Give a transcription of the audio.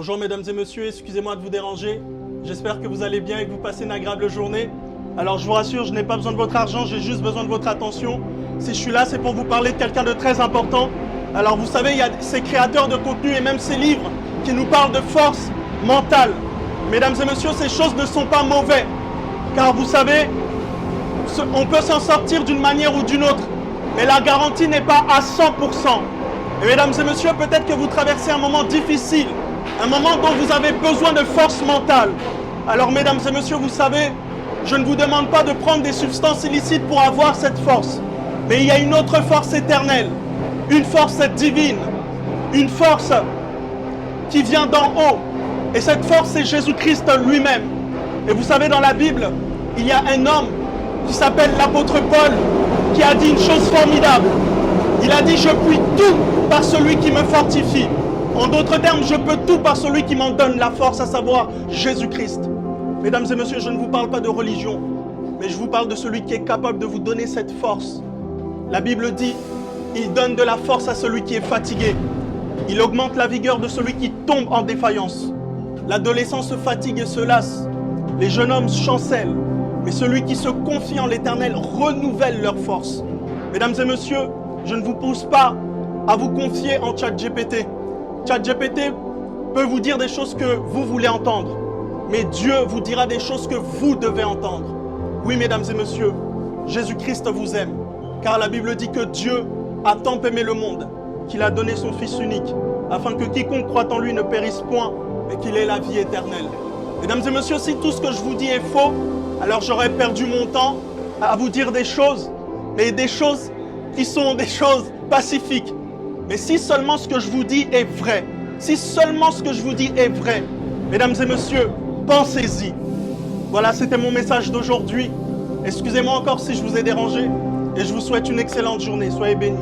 Bonjour mesdames et messieurs, excusez-moi de vous déranger. J'espère que vous allez bien et que vous passez une agréable journée. Alors je vous rassure, je n'ai pas besoin de votre argent, j'ai juste besoin de votre attention. Si je suis là, c'est pour vous parler de quelqu'un de très important. Alors vous savez, il y a ces créateurs de contenu et même ces livres qui nous parlent de force mentale. Mesdames et messieurs, ces choses ne sont pas mauvaises. Car vous savez, on peut s'en sortir d'une manière ou d'une autre. Mais la garantie n'est pas à 100%. Et mesdames et messieurs, peut-être que vous traversez un moment difficile. Un moment dont vous avez besoin de force mentale. Alors mesdames et messieurs, vous savez, je ne vous demande pas de prendre des substances illicites pour avoir cette force. Mais il y a une autre force éternelle. Une force divine. Une force qui vient d'en haut. Et cette force, c'est Jésus-Christ lui-même. Et vous savez, dans la Bible, il y a un homme qui s'appelle l'apôtre Paul, qui a dit une chose formidable. Il a dit, je puis tout par celui qui me fortifie. En d'autres termes, je peux tout par celui qui m'en donne la force, à savoir Jésus-Christ. Mesdames et messieurs, je ne vous parle pas de religion, mais je vous parle de celui qui est capable de vous donner cette force. La Bible dit, il donne de la force à celui qui est fatigué. Il augmente la vigueur de celui qui tombe en défaillance. L'adolescent se fatigue et se lasse. Les jeunes hommes chancellent. Mais celui qui se confie en l'Éternel renouvelle leur force. Mesdames et messieurs, je ne vous pousse pas à vous confier en ChatGPT. ChatGPT peut vous dire des choses que vous voulez entendre. Mais Dieu vous dira des choses que vous devez entendre. Oui, mesdames et messieurs, Jésus-Christ vous aime. Car la Bible dit que Dieu a tant aimé le monde qu'il a donné son Fils unique, afin que quiconque croit en lui ne périsse point, mais qu'il ait la vie éternelle. Mesdames et messieurs, si tout ce que je vous dis est faux, alors j'aurais perdu mon temps à vous dire des choses, mais des choses qui sont des choses pacifiques. Mais si seulement ce que je vous dis est vrai, si seulement ce que je vous dis est vrai, mesdames et messieurs, pensez-y. Voilà, c'était mon message d'aujourd'hui. Excusez-moi encore si je vous ai dérangé et je vous souhaite une excellente journée. Soyez bénis.